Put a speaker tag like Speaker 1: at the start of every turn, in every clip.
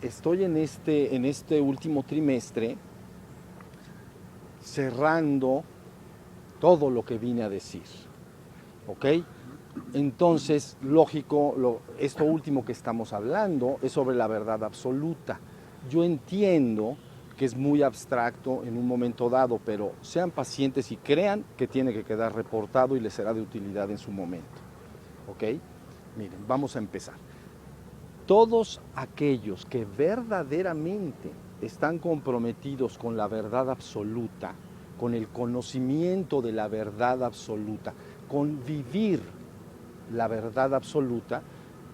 Speaker 1: estoy en este último trimestre cerrando todo lo que vine a decir, ¿ok? Entonces, lógico, esto último que estamos hablando es sobre la verdad absoluta. Yo entiendo que es muy abstracto en un momento dado, pero sean pacientes y crean que tiene que quedar reportado y les será de utilidad en su momento, ¿ok? Miren, vamos a empezar. Todos aquellos que verdaderamente están comprometidos con la verdad absoluta, con el conocimiento de la verdad absoluta, con vivir la verdad absoluta,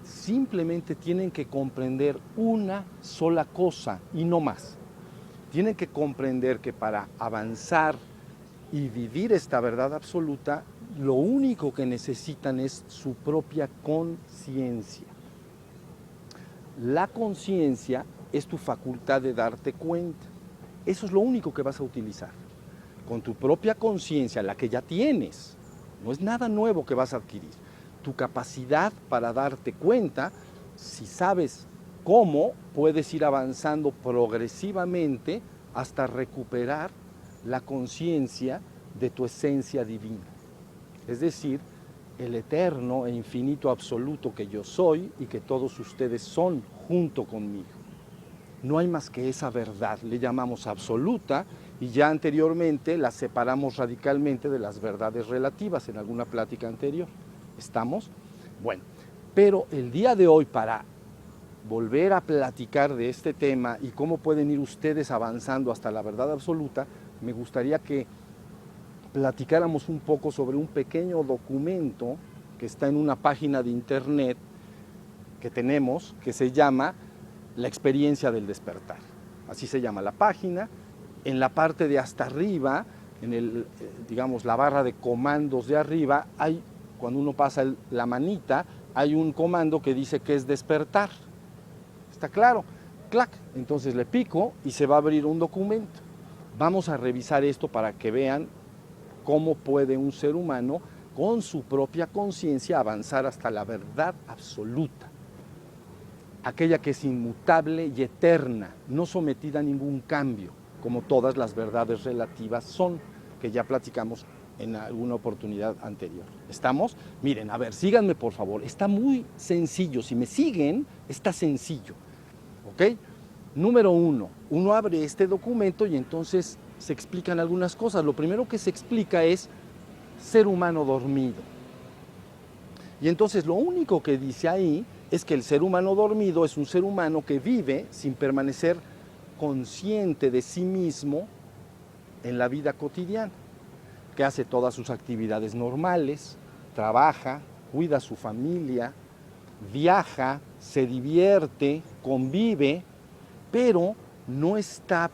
Speaker 1: simplemente tienen que comprender una sola cosa y no más. Tienen que comprender que para avanzar y vivir esta verdad absoluta, lo único que necesitan es su propia conciencia. La conciencia es tu facultad de darte cuenta. Eso es lo único que vas a utilizar. Con tu propia conciencia, la que ya tienes, no es nada nuevo que vas a adquirir. Tu capacidad para darte cuenta, si sabes cómo, puedes ir avanzando progresivamente hasta recuperar la conciencia de tu esencia divina. Es decir, el eterno e infinito absoluto que yo soy y que todos ustedes son junto conmigo. No hay más que esa verdad, le llamamos absoluta y ya anteriormente la separamos radicalmente de las verdades relativas en alguna plática anterior. ¿Estamos? Bueno, pero el día de hoy, para volver a platicar de este tema y cómo pueden ir ustedes avanzando hasta la verdad absoluta, me gustaría que platicáramos un poco sobre un pequeño documento que está en una página de internet que tenemos, que se llama La experiencia del despertar. Así se llama la página. En la parte de hasta arriba, digamos, la barra de comandos de arriba, cuando uno pasa la manita, hay un comando que dice que es despertar. ¿Está claro? Clac. Entonces le pico y se va a abrir un documento. Vamos a revisar esto para que vean cómo puede un ser humano con su propia conciencia avanzar hasta la verdad absoluta, aquella que es inmutable y eterna, no sometida a ningún cambio, como todas las verdades relativas son, que ya platicamos en alguna oportunidad anterior. ¿Estamos? Miren, a ver, síganme por favor, está muy sencillo, si me siguen, está sencillo, ¿ok? Número uno abre este documento y entonces se explican algunas cosas. Lo primero que se explica es ser humano dormido. Y entonces lo único que dice ahí es que el ser humano dormido es un ser humano que vive sin permanecer consciente de sí mismo en la vida cotidiana, que hace todas sus actividades normales, trabaja, cuida a su familia, viaja, se divierte, convive, pero no está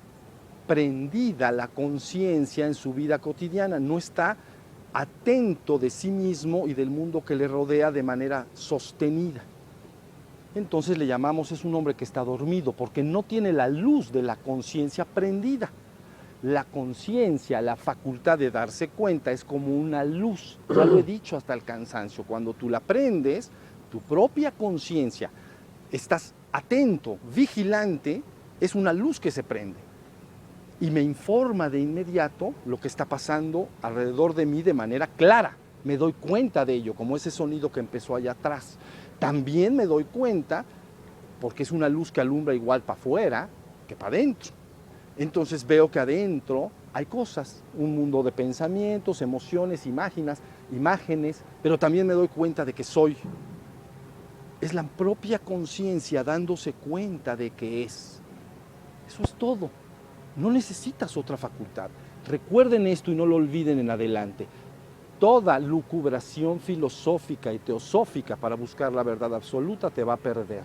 Speaker 1: prendida la conciencia en su vida cotidiana, no está atento de sí mismo y del mundo que le rodea de manera sostenida. Entonces le llamamos, es un hombre que está dormido, porque no tiene la luz de la conciencia prendida. La conciencia, la facultad de darse cuenta es como una luz, ya lo he dicho hasta el cansancio, cuando tú la prendes, tu propia conciencia, estás atento, vigilante, es una luz que se prende y me informa de inmediato lo que está pasando alrededor de mí de manera clara. Me doy cuenta de ello, como ese sonido que empezó allá atrás. También me doy cuenta, porque es una luz que alumbra igual para afuera que para adentro. Entonces veo que adentro hay cosas, un mundo de pensamientos, emociones, imágenes, pero también me doy cuenta de que soy. Es la propia conciencia dándose cuenta de que es. Eso es todo. No necesitas otra facultad. Recuerden esto y no lo olviden en adelante. Toda lucubración filosófica y teosófica para buscar la verdad absoluta te va a perder.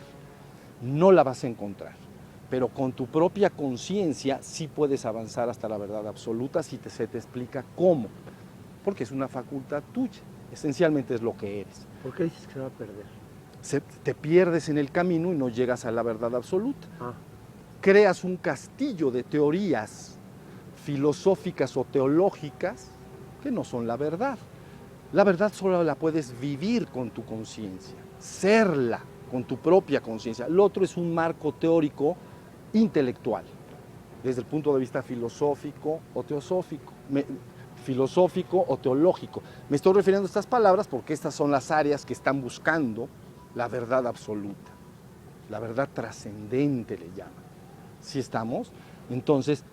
Speaker 1: No la vas a encontrar. Pero con tu propia conciencia sí puedes avanzar hasta la verdad absoluta si se te explica cómo. Porque es una facultad tuya. Esencialmente es lo que eres.
Speaker 2: ¿Por qué dices que se va a perder?
Speaker 1: Te pierdes en el camino y no llegas a la verdad absoluta. Creas un castillo de teorías filosóficas o teológicas que no son la verdad. La verdad solo la puedes vivir con tu conciencia, serla, con tu propia conciencia. Lo otro es un marco teórico intelectual, desde el punto de vista filosófico o teosófico, filosófico o teológico. Me estoy refiriendo a estas palabras porque estas son las áreas que están buscando la verdad absoluta, la verdad trascendente le llaman. ¿Sí estamos? Entonces,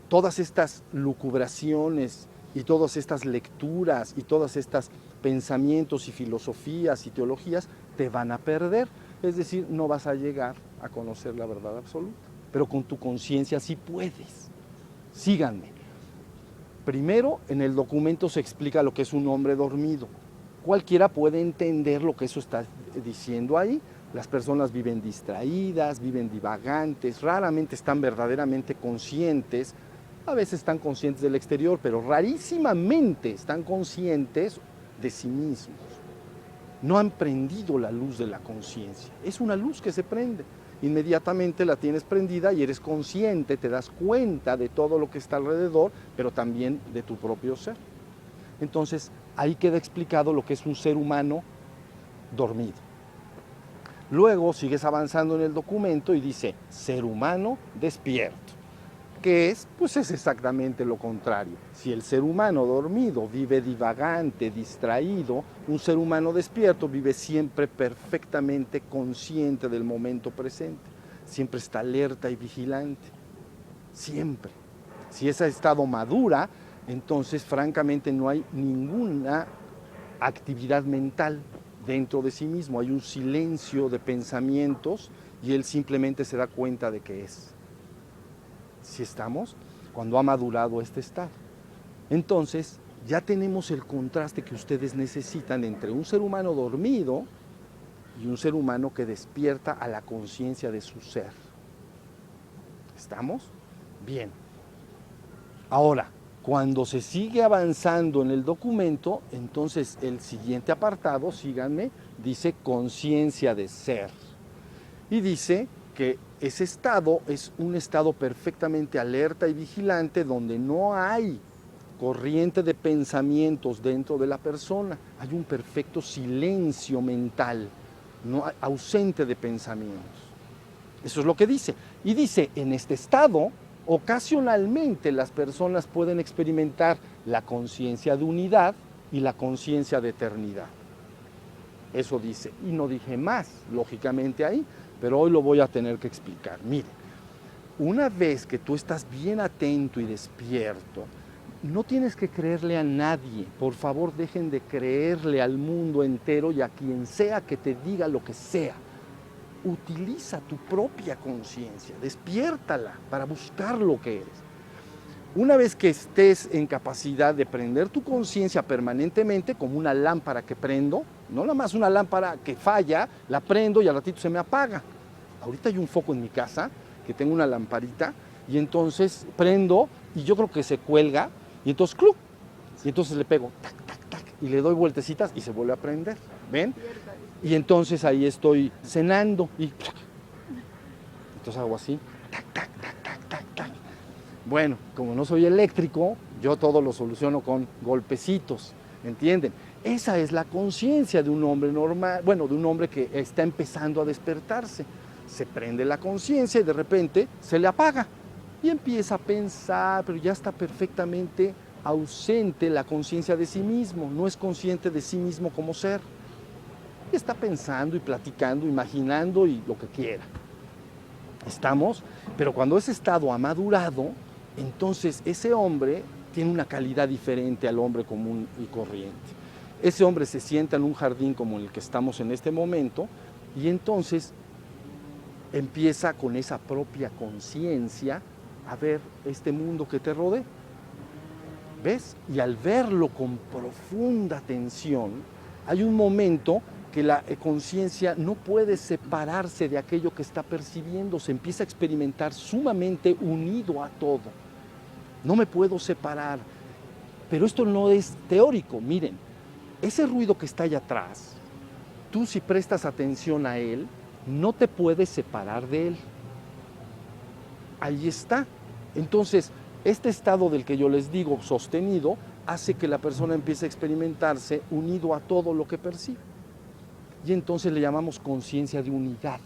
Speaker 1: todas estas lucubraciones y todas estas lecturas y todas estas pensamientos y filosofías y teologías te van a perder. Es decir, no vas a llegar a conocer la verdad absoluta, pero con tu conciencia sí puedes. Síganme. Primero, en el documento se explica lo que es un hombre dormido. Cualquiera puede entender lo que eso está diciendo ahí. Las personas viven distraídas, viven divagantes, raramente están verdaderamente conscientes. A veces están conscientes del exterior, pero rarísimamente están conscientes de sí mismos. No han prendido la luz de la conciencia. Es una luz que se prende. Inmediatamente la tienes prendida y eres consciente, te das cuenta de todo lo que está alrededor, pero también de tu propio ser. Entonces, ahí queda explicado lo que es un ser humano dormido. Luego sigues avanzando en el documento y dice, ser humano despierto. ¿Qué es? Pues es exactamente lo contrario. Si el ser humano dormido vive divagante, distraído, un ser humano despierto vive siempre perfectamente consciente del momento presente. Siempre está alerta y vigilante. Siempre. Si ese estado madura, entonces francamente no hay ninguna actividad mental dentro de sí mismo. Hay un silencio de pensamientos y él simplemente se da cuenta de que es. Si estamos, cuando ha madurado este estado. Entonces, ya tenemos el contraste que ustedes necesitan entre un ser humano dormido y un ser humano que despierta a la conciencia de su ser. ¿Estamos? Bien. Ahora, cuando se sigue avanzando en el documento, entonces el siguiente apartado, síganme, dice conciencia de ser. Y dice que ese estado es un estado perfectamente alerta y vigilante donde no hay corriente de pensamientos dentro de la persona, hay un perfecto silencio mental, no, ausente de pensamientos. Eso es lo que dice. Y dice, en este estado, ocasionalmente las personas pueden experimentar la conciencia de unidad y la conciencia de eternidad. Eso dice. Y no dije más, lógicamente ahí, pero hoy lo voy a tener que explicar. Miren, una vez que tú estás bien atento y despierto, no tienes que creerle a nadie. Por favor, dejen de creerle al mundo entero y a quien sea que te diga lo que sea. Utiliza tu propia conciencia, despiértala para buscar lo que eres. Una vez que estés en capacidad de prender tu conciencia permanentemente, como una lámpara que prendo, no nada más una lámpara que falla, la prendo y al ratito se me apaga. Ahorita hay un foco en mi casa, que tengo una lamparita, y entonces prendo y yo creo que se cuelga, y entonces ¡cluc! Y entonces le pego, tac, tac, tac, y le doy vueltecitas y se vuelve a prender, ¿ven? Y entonces ahí estoy cenando y entonces hago así, tac, tac, tac, tac, tac, tac. Bueno, como no soy eléctrico, yo todo lo soluciono con golpecitos, ¿entienden? Esa es la conciencia de un hombre normal, bueno, de un hombre que está empezando a despertarse. Se prende la conciencia y de repente se le apaga y empieza a pensar, pero ya está perfectamente ausente la conciencia de sí mismo, no es consciente de sí mismo como ser. Y está pensando y platicando, imaginando y lo que quiera. ¿Estamos? Pero cuando ese estado ha madurado, entonces ese hombre tiene una calidad diferente al hombre común y corriente. Ese hombre se sienta en un jardín como el que estamos en este momento y entonces empieza con esa propia conciencia a ver este mundo que te rodea. ¿Ves? Y al verlo con profunda atención, hay un momento que la conciencia no puede separarse de aquello que está percibiendo, se empieza a experimentar sumamente unido a todo. No me puedo separar. Pero esto no es teórico, miren, ese ruido que está allá atrás, tú si prestas atención a él, no te puedes separar de él. Ahí está. Entonces, este estado del que yo les digo, sostenido, hace que la persona empiece a experimentarse unido a todo lo que percibe. y entonces le llamamos conciencia de unidad.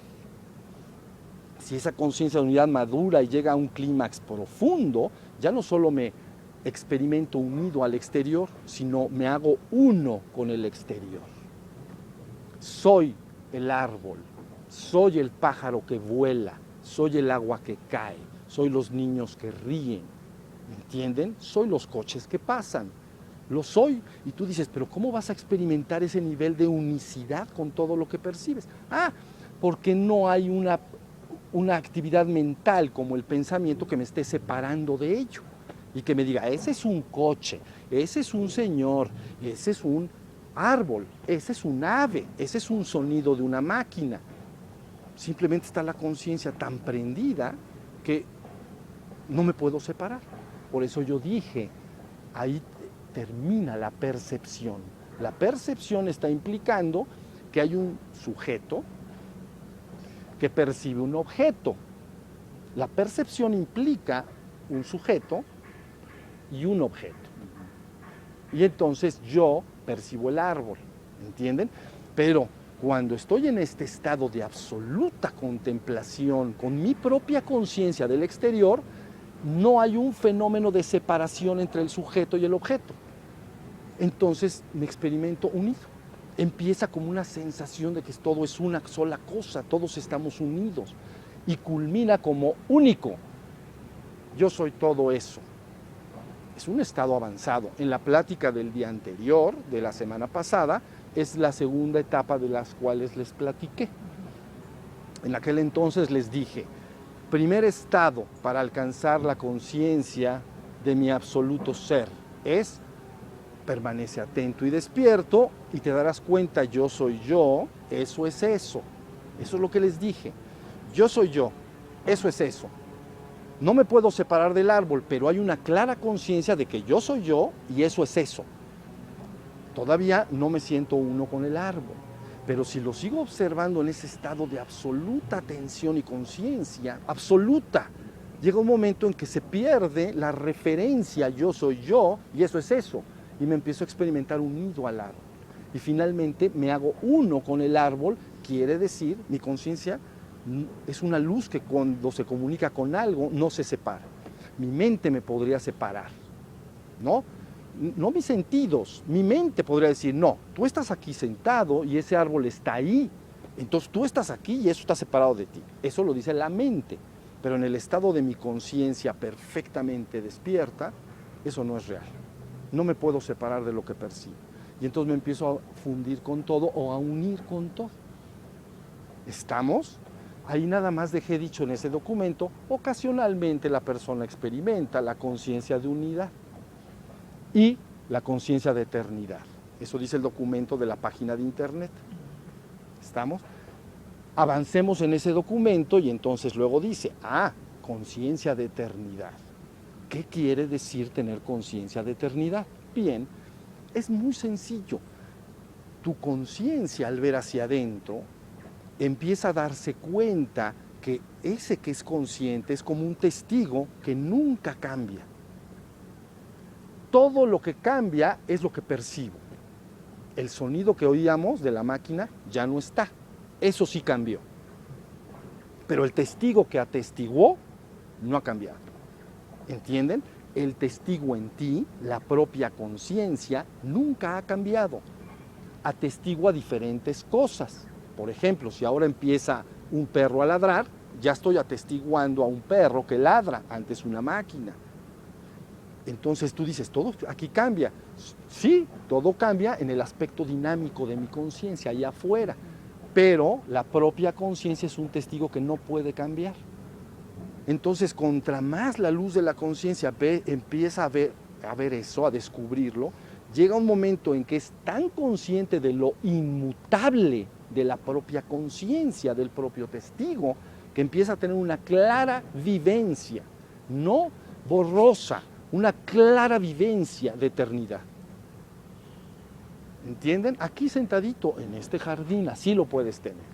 Speaker 1: Si esa conciencia de unidad madura y llega a un clímax profundo, ya no solo me experimento unido al exterior, sino me hago uno con el exterior. Soy el árbol, soy el pájaro que vuela, soy el agua que cae, soy los niños que ríen, ¿entienden? Soy los coches que pasan, lo soy. Y tú dices, pero ¿cómo vas a experimentar ese nivel de unicidad con todo lo que percibes? Porque no hay una actividad mental como el pensamiento que me esté separando de ello y que me diga, ese es un coche, ese es un señor, ese es un árbol, ese es un ave, ese es un sonido de una máquina. Simplemente está la conciencia tan prendida que no me puedo separar. Por eso yo dije, ahí termina la percepción. La percepción está implicando que hay un sujeto que percibe un objeto. La percepción implica un sujeto y un objeto. Y entonces yo percibo el árbol, ¿entienden? Pero cuando estoy en este estado de absoluta contemplación con mi propia conciencia del exterior, no hay un fenómeno de separación entre el sujeto y el objeto. Entonces me experimento unido. Empieza como una sensación de que todo es una sola cosa, todos estamos unidos. Y culmina como único. Yo soy todo eso. Es un estado avanzado. En la plática del día anterior, de la semana pasada, es la segunda etapa de las cuales les platiqué. En aquel entonces les dije, primer estado para alcanzar la conciencia de mi absoluto ser es permanece atento y despierto y te darás cuenta, yo soy yo, eso es eso. Eso es lo que les dije. Yo soy yo, eso es eso. No me puedo separar del árbol, pero hay una clara conciencia de que yo soy yo y eso es eso. Todavía no me siento uno con el árbol, pero si lo sigo observando en ese estado de absoluta atención y conciencia, absoluta, llega un momento en que se pierde la referencia yo soy yo y eso es eso. Y me empiezo a experimentar unido al árbol. Y finalmente me hago uno con el árbol, quiere decir, mi conciencia es una luz que cuando se comunica con algo no se separa. Mi mente me podría separar, ¿no? No mis sentidos, mi mente podría decir, no, tú estás aquí sentado y ese árbol está ahí, entonces tú estás aquí y eso está separado de ti. Eso lo dice la mente, pero en el estado de mi conciencia perfectamente despierta, eso no es real. No me puedo separar de lo que percibo. Y entonces me empiezo a fundir con todo o a unir con todo. ¿Estamos? Ahí nada más dejé dicho en ese documento, ocasionalmente la persona experimenta la conciencia de unidad y la conciencia de eternidad. Eso dice el documento de la página de internet. ¿Estamos? Avancemos en ese documento y entonces luego dice, conciencia de eternidad. ¿Qué quiere decir tener conciencia de eternidad? Bien, es muy sencillo. Tu conciencia al ver hacia adentro empieza a darse cuenta que ese que es consciente es como un testigo que nunca cambia. Todo lo que cambia es lo que percibo. El sonido que oíamos de la máquina ya no está. Eso sí cambió. Pero el testigo que atestiguó no ha cambiado. ¿Entienden? El testigo en ti, la propia conciencia, nunca ha cambiado. Atestigua diferentes cosas. Por ejemplo, si ahora empieza un perro a ladrar, ya estoy atestiguando a un perro que ladra, antes una máquina. Entonces tú dices, todo aquí cambia. Sí, todo cambia en el aspecto dinámico de mi conciencia, allá afuera. Pero la propia conciencia es un testigo que no puede cambiar. Entonces, contra más la luz de la conciencia empieza a ver eso, a descubrirlo, llega un momento en que es tan consciente de lo inmutable de la propia conciencia, del propio testigo, que empieza a tener una clara vivencia, no borrosa, una clara vivencia de eternidad. ¿Entienden? Aquí sentadito en este jardín, así lo puedes tener.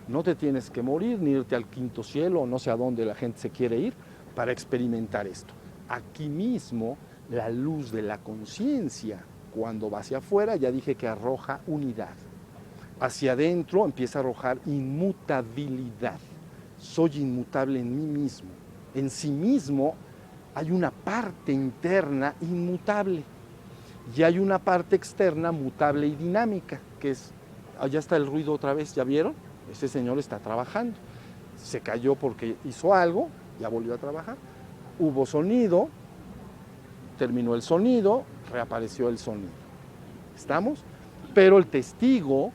Speaker 1: No te tienes que morir, ni irte al quinto cielo, o no sé a dónde la gente se quiere ir, para experimentar esto. Aquí mismo, la luz de la conciencia, cuando va hacia afuera, ya dije que arroja unidad. hacia adentro empieza a arrojar inmutabilidad. Soy inmutable en mí mismo. En sí mismo hay una parte interna inmutable y hay una parte externa mutable y dinámica, que es, allá está el ruido otra vez, ¿ya vieron? Ese señor está trabajando. Se cayó porque hizo algo, ya volvió a trabajar. Hubo sonido, terminó el sonido, reapareció el sonido. ¿Estamos? Pero el testigo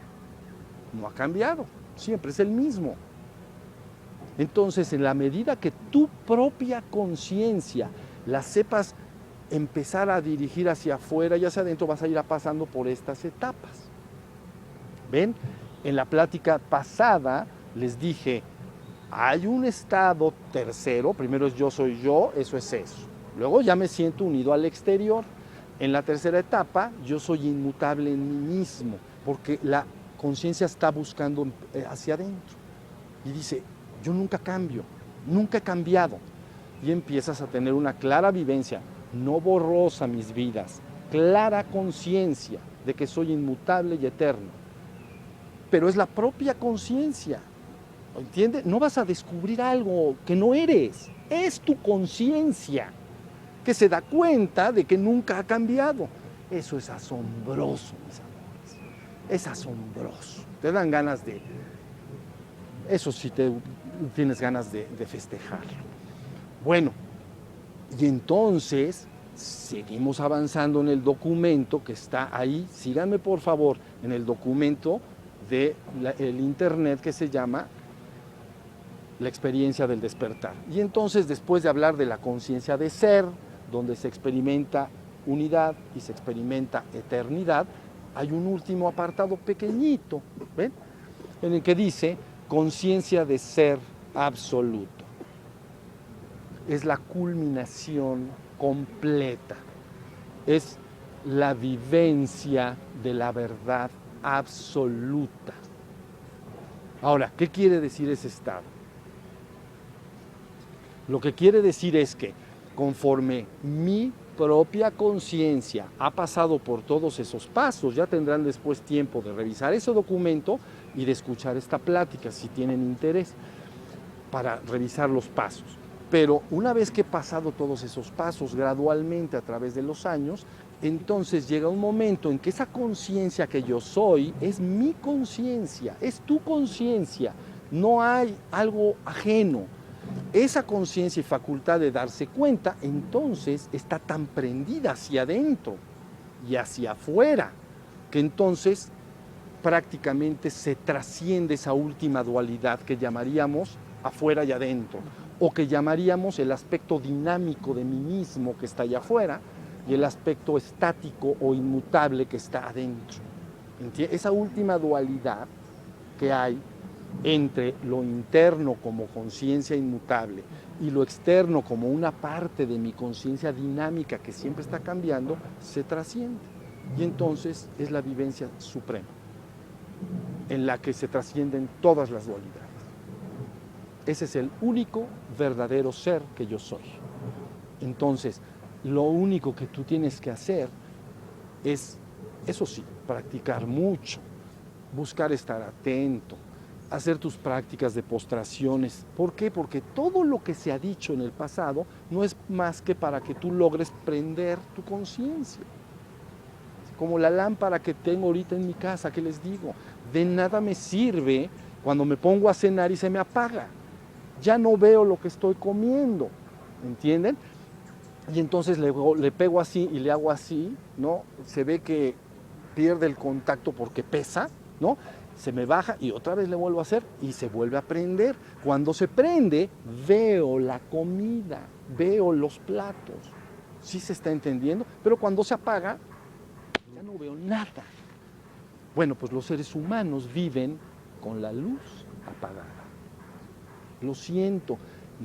Speaker 1: no ha cambiado, siempre es el mismo. Entonces, en la medida que tu propia conciencia la sepas empezar a dirigir hacia afuera y hacia adentro, vas a ir pasando por estas etapas. ¿Ven? En la plática pasada les dije, hay un estado tercero, primero es yo soy yo, eso es eso. Luego ya me siento unido al exterior. En la tercera etapa, yo soy inmutable en mí mismo, porque la conciencia está buscando hacia adentro. Y dice, yo nunca cambio, nunca he cambiado. Y empiezas a tener una clara vivencia, no borrosa mis vidas, clara conciencia de que soy inmutable y eterno. Pero es la propia conciencia, ¿entiendes? No vas a descubrir algo que no eres, es tu conciencia que se da cuenta de que nunca ha cambiado. Eso es asombroso, mis amores, es asombroso. Te dan ganas de, eso sí tienes ganas de festejarlo. Bueno, y entonces seguimos avanzando en el documento que está ahí. Síganme por favor en el documento del internet que se llama La experiencia del despertar. Y entonces, después de hablar de la conciencia de ser, donde se experimenta unidad y se experimenta eternidad, hay un último apartado pequeñito, ¿ven? En el que dice conciencia de ser absoluto. Es la culminación completa, es la vivencia de la verdad absoluta. Ahora, ¿qué quiere decir ese estado? Lo que quiere decir es que conforme mi propia conciencia ha pasado por todos esos pasos, ya tendrán después tiempo de revisar ese documento y de escuchar esta plática si tienen interés para revisar los pasos. Pero una vez que he pasado todos esos pasos gradualmente a través de los años, entonces llega un momento en que esa conciencia que yo soy es mi conciencia, es tu conciencia, no hay algo ajeno. Esa conciencia y facultad de darse cuenta, entonces está tan prendida hacia adentro y hacia afuera, que entonces prácticamente se trasciende esa última dualidad que llamaríamos afuera y adentro, o que llamaríamos el aspecto dinámico de mí mismo que está allá afuera y el aspecto estático o inmutable que está adentro. Esa última dualidad que hay entre lo interno como conciencia inmutable y lo externo como una parte de mi conciencia dinámica que siempre está cambiando, se trasciende. Y entonces es la vivencia suprema, en la que se trascienden todas las dualidades. Ese es el único verdadero ser que yo soy. Entonces, lo único que tú tienes que hacer es, eso sí, practicar mucho, buscar estar atento, hacer tus prácticas de postraciones. ¿Por qué? Porque todo lo que se ha dicho en el pasado no es más que para que tú logres prender tu conciencia. Como la lámpara que tengo ahorita en mi casa, que les digo, de nada me sirve cuando me pongo a cenar y se me apaga. Ya no veo lo que estoy comiendo, ¿entienden? Y entonces le pego así y le hago así, ¿no? Se ve que pierde el contacto porque pesa, ¿no? Se me baja y otra vez le vuelvo a hacer y se vuelve a prender. Cuando se prende, veo la comida, veo los platos. ¿Sí se está entendiendo? Pero cuando se apaga, ya no veo nada. Bueno, pues los seres humanos viven con la luz apagada. Lo siento,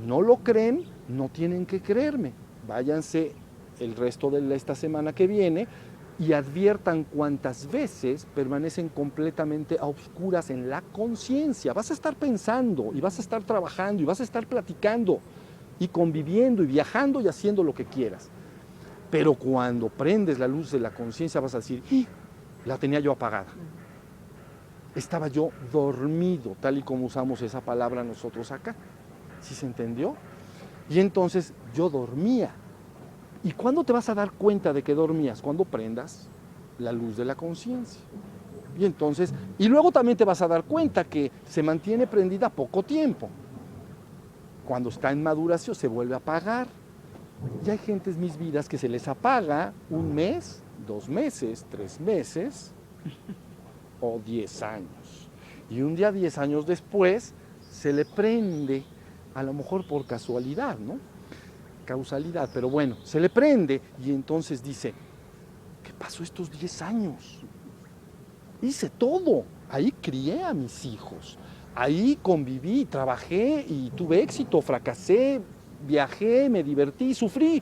Speaker 1: no lo creen, no tienen que creerme. Váyanse el resto de esta semana que viene y adviertan cuántas veces permanecen completamente a oscuras en la conciencia. Vas a estar pensando y vas a estar trabajando y vas a estar platicando y conviviendo y viajando y haciendo lo que quieras. Pero cuando prendes la luz de la conciencia vas a decir, la tenía yo apagada. Estaba yo dormido, tal y como usamos esa palabra nosotros acá. ¿Sí se entendió? Y entonces yo dormía. ¿Y cuándo te vas a dar cuenta de que dormías? Cuando prendas la luz de la conciencia. Y entonces, y luego también te vas a dar cuenta que se mantiene prendida poco tiempo. Cuando está en maduración se vuelve a apagar. Y hay gentes en mis vidas que se les apaga 1 mes, 2 meses, 3 meses o 10 años. Y un día 10 años después se le prende, a lo mejor por casualidad, ¿no? Causalidad, pero bueno, se le prende y entonces dice, ¿qué pasó estos 10 años? Hice todo, ahí crié a mis hijos, ahí conviví, trabajé y tuve éxito, fracasé, viajé, me divertí, sufrí,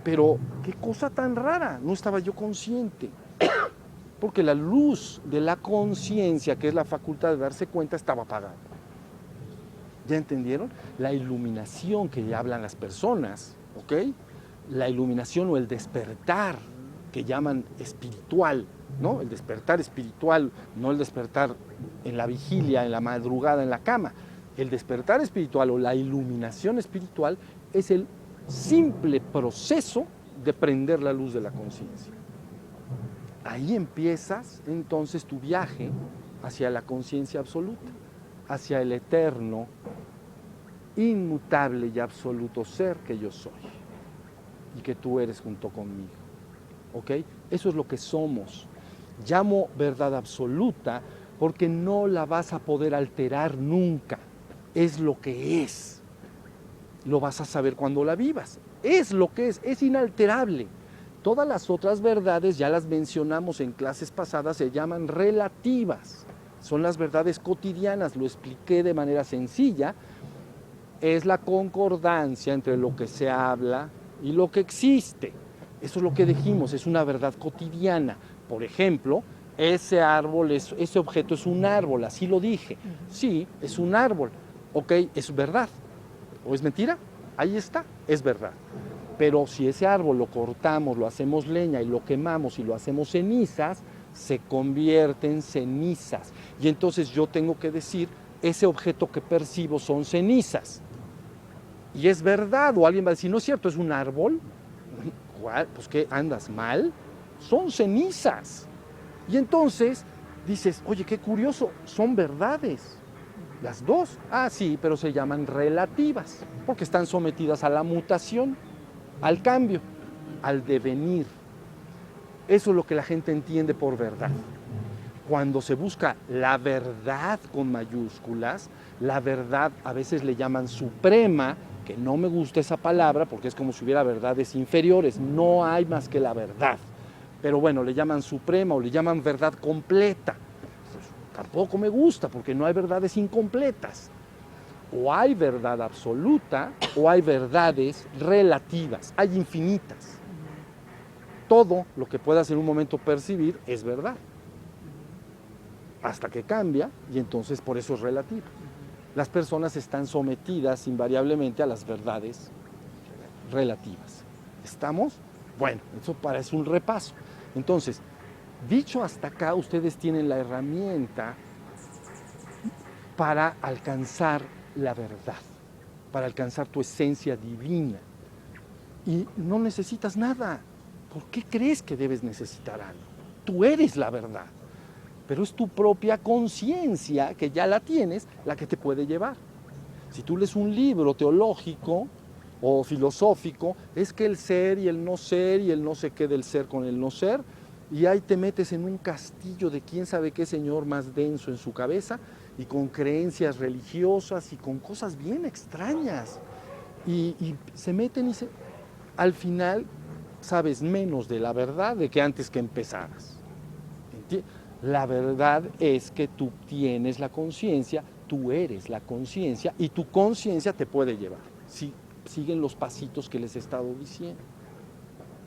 Speaker 1: pero qué cosa tan rara, no estaba yo consciente, porque la luz de la conciencia, que es la facultad de darse cuenta, estaba apagada. ¿Ya entendieron? La iluminación que ya hablan las personas, ¿ok? La iluminación o el despertar que llaman espiritual, ¿no? El despertar espiritual, no el despertar en la vigilia, en la madrugada, en la cama. El despertar espiritual o la iluminación espiritual es el simple proceso de prender la luz de la conciencia. Ahí empiezas entonces tu viaje hacia la conciencia absoluta, hacia el eterno, inmutable y absoluto ser que yo soy y que tú eres junto conmigo. ¿Ok? Eso es lo que somos. Llamo verdad absoluta porque no la vas a poder alterar nunca. Es lo que es. Lo vas a saber cuando la vivas. Es lo que es inalterable. Todas las otras verdades, ya las mencionamos en clases pasadas, se llaman relativas. Son las verdades cotidianas, lo expliqué de manera sencilla. Es la concordancia entre lo que se habla y lo que existe. Eso es lo que dijimos, es una verdad cotidiana. Por ejemplo, ese árbol, ese objeto es un árbol, así lo dije. Sí, es un árbol. Ok, es verdad. ¿O es mentira? Ahí está, es verdad. Pero si ese árbol lo cortamos, lo hacemos leña y lo quemamos y lo hacemos cenizas, se convierte en cenizas. Y entonces yo tengo que decir, ese objeto que percibo son cenizas. Y es verdad, o alguien va a decir, no es cierto, es un árbol. Pues ¿qué? ¿Andas mal? Son cenizas. Y entonces dices, oye, qué curioso, son verdades. Las dos, sí, pero se llaman relativas, porque están sometidas a la mutación, al cambio, al devenir. Eso es lo que la gente entiende por verdad. Cuando se busca la verdad con mayúsculas, la verdad a veces le llaman suprema, que no me gusta esa palabra porque es como si hubiera verdades inferiores, no hay más que la verdad. Pero bueno, le llaman suprema o le llaman verdad completa. Pues, tampoco me gusta porque no hay verdades incompletas. O hay verdad absoluta o hay verdades relativas, hay infinitas. Todo lo que puedas en un momento percibir es verdad. Hasta que cambia y entonces por eso es relativo. Las personas están sometidas invariablemente a las verdades relativas. ¿Estamos? Bueno, eso parece un repaso. Entonces, dicho hasta acá, ustedes tienen la herramienta para alcanzar la verdad, para alcanzar tu esencia divina. Y no necesitas nada. ¿Por qué crees que debes necesitar algo? Tú eres la verdad. Pero es tu propia conciencia, que ya la tienes, la que te puede llevar. Si tú lees un libro teológico o filosófico, es que el ser y el no ser y el no sé qué del ser con el no ser, y ahí te metes en un castillo de quién sabe qué señor más denso en su cabeza y con creencias religiosas y con cosas bien extrañas. Y se meten y al final sabes menos de la verdad de que antes que empezaras. ¿Entiendes? La verdad es que tú tienes la conciencia, tú eres la conciencia y tu conciencia te puede llevar. Si siguen los pasitos que les he estado diciendo.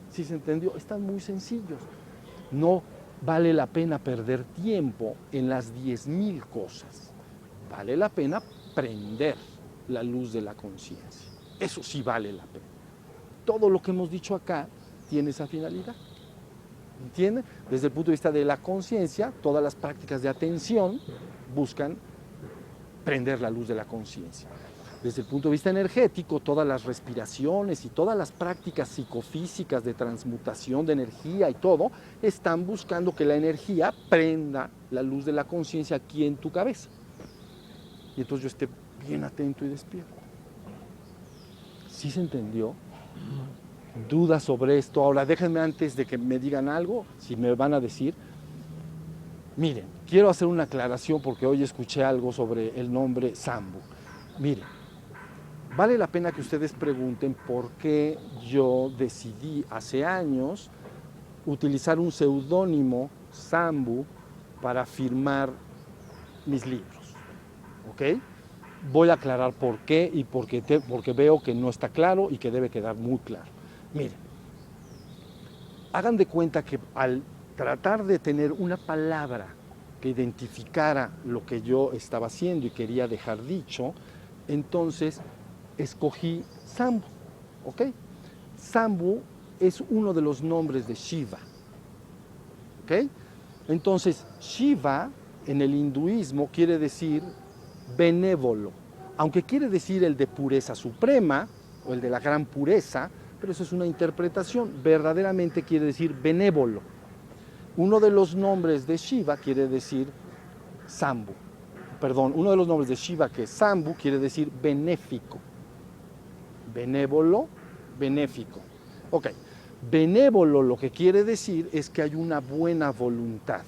Speaker 1: ¿Sí se entendió? Están muy sencillos. No vale la pena perder tiempo en las 10,000 cosas. Vale la pena prender la luz de la conciencia. Eso sí vale la pena. Todo lo que hemos dicho acá tiene esa finalidad. ¿Entienden? Desde el punto de vista de la conciencia, todas las prácticas de atención buscan prender la luz de la conciencia. Desde el punto de vista energético, todas las respiraciones y todas las prácticas psicofísicas de transmutación de energía y todo, están buscando que la energía prenda la luz de la conciencia aquí en tu cabeza. Y entonces yo esté bien atento y despierto. ¿Sí se entendió? ¿Dudas sobre esto? Ahora déjenme, antes de que me digan algo, si me van a decir, miren, quiero hacer una aclaración porque hoy escuché algo sobre el nombre Sambu. Miren, vale la pena que ustedes pregunten por qué yo decidí hace años utilizar un seudónimo, Sambu, para firmar mis libros. ¿Ok? Voy a aclarar por qué y porque veo que no está claro y que debe quedar muy claro. Miren, hagan de cuenta que al tratar de tener una palabra que identificara lo que yo estaba haciendo y quería dejar dicho, entonces escogí Sambu, ¿ok? Sambu es uno de los nombres de Shiva, ¿ok? Entonces, Shiva en el hinduismo quiere decir benévolo, aunque quiere decir el de pureza suprema o el de la gran pureza, pero eso es una interpretación, verdaderamente quiere decir benévolo. Uno de los nombres de Shiva quiere decir Sambu, perdón, uno de los nombres de Shiva, que es Sambu, quiere decir benéfico, benévolo, benéfico. Ok, benévolo lo que quiere decir es que hay una buena voluntad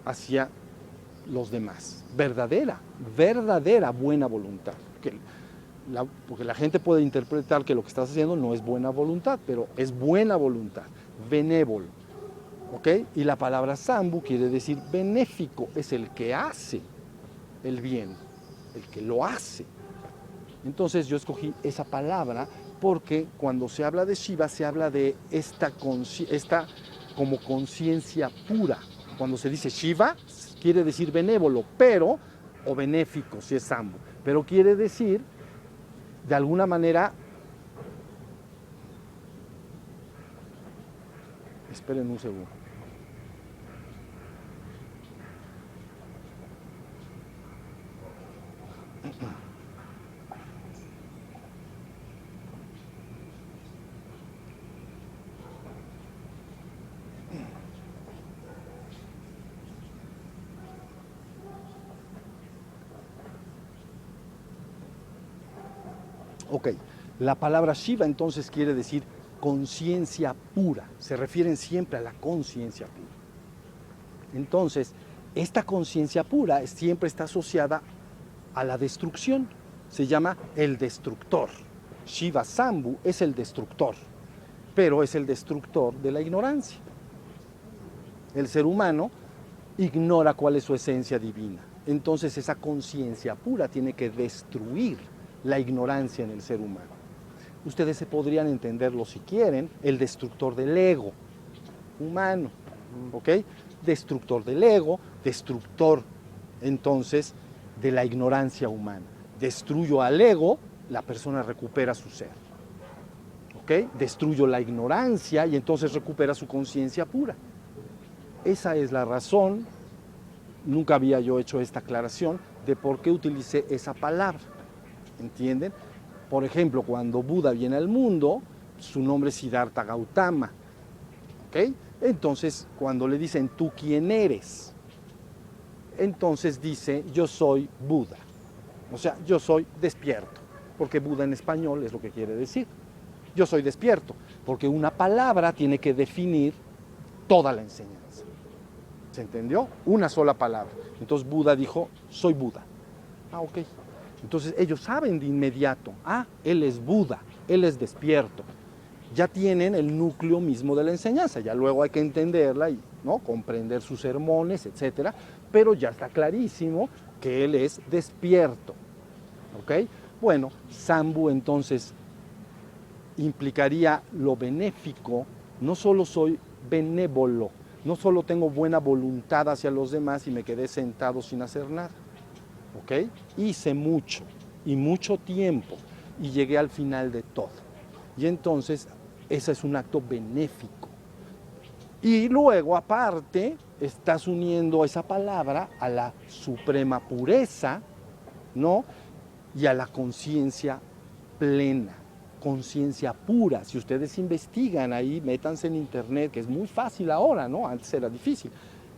Speaker 1: hacia los demás, verdadera buena voluntad. Porque la gente puede interpretar que lo que estás haciendo no es buena voluntad, pero es buena voluntad, benévolo. ¿Ok? Y la palabra Sambu quiere decir benéfico, es el que hace el bien, el que lo hace. Entonces yo escogí esa palabra porque cuando se habla de Shiva se habla de esta como conciencia pura. Cuando se dice Shiva quiere decir benévolo, pero, o benéfico si es Sambu, pero quiere decir de alguna manera, esperen un segundo. Ok, la palabra Shiva entonces quiere decir conciencia pura, se refieren siempre a la conciencia pura. Entonces, esta conciencia pura siempre está asociada a la destrucción, se llama el destructor. Shiva Sambu es el destructor, pero es el destructor de la ignorancia. El ser humano ignora cuál es su esencia divina, entonces esa conciencia pura tiene que destruir la ignorancia en el ser humano. Ustedes se podrían entenderlo si quieren, el destructor del ego humano, ¿ok? Destructor del ego, destructor entonces de la ignorancia humana. Destruyo al ego, la persona recupera su ser, ¿ok? Destruyo la ignorancia y entonces recupera su conciencia pura. Esa es la razón, nunca había yo hecho esta aclaración, de por qué utilicé esa palabra. ¿Entienden? Por ejemplo, cuando Buda viene al mundo, su nombre es Siddhartha Gautama. ¿Ok? Entonces, cuando le dicen, ¿tú quién eres? Entonces dice, yo soy Buda. O sea, yo soy despierto. Porque Buda en español es lo que quiere decir. Yo soy despierto. Porque una palabra tiene que definir toda la enseñanza. ¿Se entendió? Una sola palabra. Entonces Buda dijo, soy Buda. Ah, ok. Entonces ellos saben de inmediato, él es Buda, él es despierto. Ya tienen el núcleo mismo de la enseñanza, ya luego hay que entenderla y, ¿no?, comprender sus sermones, etcétera, pero ya está clarísimo que él es despierto. ¿Ok? Bueno, Sambu entonces implicaría lo benéfico, no solo soy benévolo, no solo tengo buena voluntad hacia los demás y me quedé sentado sin hacer nada. ¿Ok? Hice mucho y mucho tiempo y llegué al final de todo. Y entonces ese es un acto benéfico. Y luego, aparte, estás uniendo esa palabra a la suprema pureza, ¿no? Y a la conciencia plena, conciencia pura. Si ustedes investigan ahí, métanse en internet, que es muy fácil ahora, ¿no? Antes era difícil.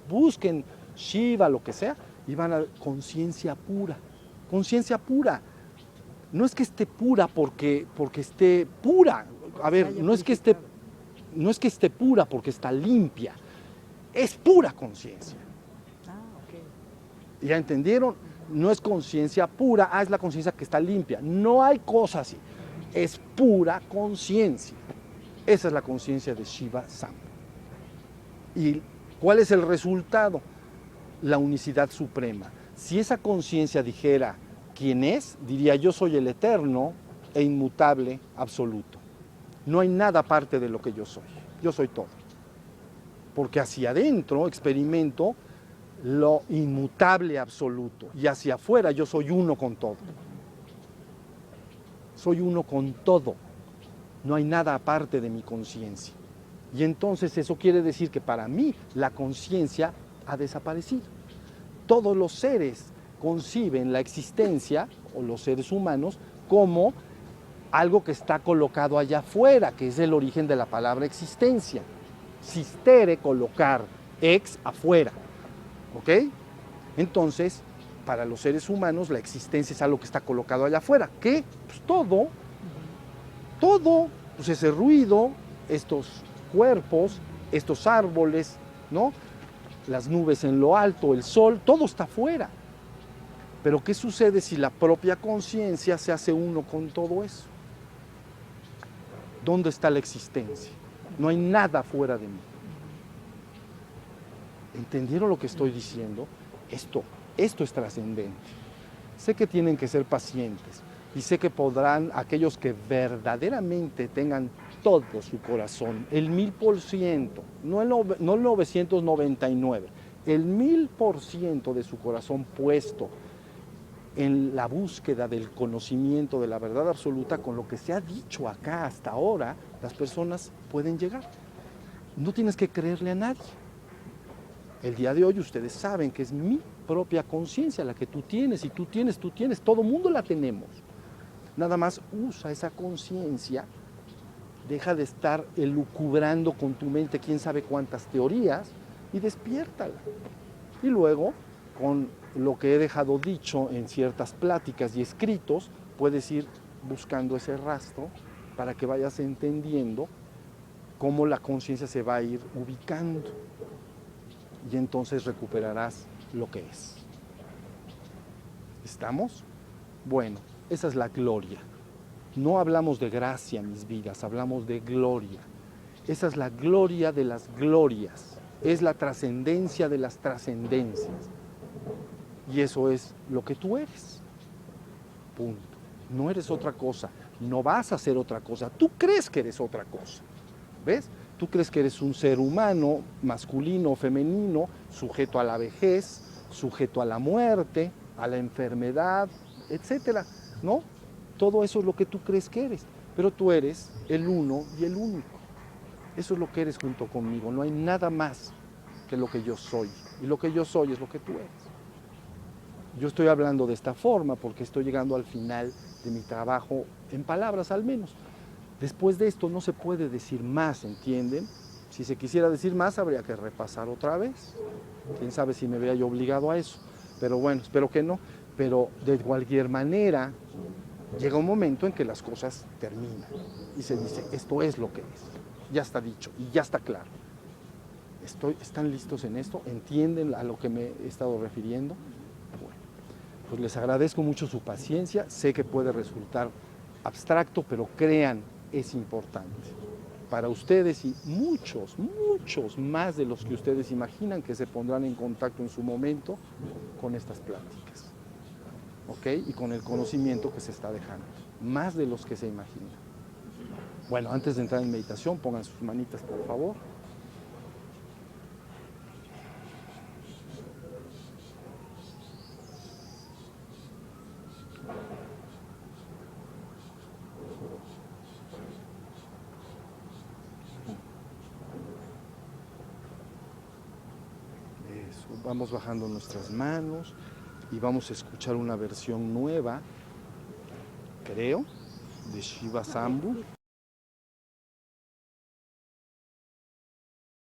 Speaker 1: Busquen Shiva, lo que sea, y van a conciencia pura. Conciencia pura. No es que esté pura porque esté pura. A ver, no es que esté pura porque está limpia. Es pura conciencia. ¿Ya entendieron? No es conciencia pura, es la conciencia que está limpia. No hay cosa así. Es pura conciencia. Esa es la conciencia de Shiva Sambhava. ¿Y cuál es el resultado? La unicidad suprema. Si esa conciencia dijera quién es, diría yo soy el eterno e inmutable absoluto. No hay nada aparte de lo que yo soy. Yo soy todo. Porque hacia adentro experimento lo inmutable absoluto y hacia afuera yo soy uno con todo. Soy uno con todo. No hay nada aparte de mi conciencia. Y entonces eso quiere decir que para mí la conciencia ha desaparecido. Todos los seres conciben la existencia, o los seres humanos, como algo que está colocado allá afuera, que es el origen de la palabra existencia. Sistere, colocar, ex, afuera. ¿Ok? Entonces, para los seres humanos la existencia es algo que está colocado allá afuera. ¿Qué? Pues todo, pues ese ruido, estos cuerpos, estos árboles, ¿no? Las nubes en lo alto, el sol, todo está afuera. Pero ¿qué sucede si la propia conciencia se hace uno con todo eso? ¿Dónde está la existencia? No hay nada fuera de mí. ¿Entendieron lo que estoy diciendo? Esto es trascendente. Sé que tienen que ser pacientes y sé que podrán aquellos que verdaderamente tengan todo su corazón, el 1000%, no el 999, el 1000% de su corazón puesto en la búsqueda del conocimiento de la verdad absoluta, con lo que se ha dicho acá hasta ahora, las personas pueden llegar. No tienes que creerle a nadie. El día de hoy ustedes saben que es mi propia conciencia la que tú tienes, y tú tienes, todo mundo la tenemos. Nada más usa esa conciencia, deja de estar elucubrando con tu mente quién sabe cuántas teorías y despiértala. Y luego, con lo que he dejado dicho en ciertas pláticas y escritos, puedes ir buscando ese rastro para que vayas entendiendo cómo la conciencia se va a ir ubicando. Y entonces recuperarás lo que es. ¿Estamos? Bueno, esa es la gloria. No hablamos de gracia, mis vidas, hablamos de gloria. Esa es la gloria de las glorias. Es la trascendencia de las trascendencias. Y eso es lo que tú eres. Punto. No eres otra cosa. No vas a ser otra cosa. Tú crees que eres otra cosa. ¿Ves? Tú crees que eres un ser humano, masculino o femenino, sujeto a la vejez, sujeto a la muerte, a la enfermedad, etcétera, ¿no? Todo eso es lo que tú crees que eres, pero tú eres el uno y el único. Eso es lo que eres junto conmigo, no hay nada más que lo que yo soy, y lo que yo soy es lo que tú eres. Yo estoy hablando de esta forma porque estoy llegando al final de mi trabajo, en palabras al menos. Después de esto no se puede decir más, ¿entienden? Si se quisiera decir más, habría que repasar otra vez. Quién sabe si me vea yo obligado a eso. Pero bueno, espero que no. Pero de cualquier manera, llega un momento en que las cosas terminan. Y se dice, esto es lo que es. Ya está dicho y ya está claro. ¿Están listos en esto? ¿Entienden a lo que me he estado refiriendo? Bueno, pues les agradezco mucho su paciencia. Sé que puede resultar abstracto, pero crean, es importante para ustedes y muchos más de los que ustedes imaginan que se pondrán en contacto en su momento con estas pláticas, ¿ok? Y con el conocimiento que se está dejando, más de los que se imaginan. Bueno, antes de entrar en meditación, pongan sus manitas, por favor. vamos bajando nuestras manos y vamos a escuchar una versión nueva, creo, de Shiva Shambhu.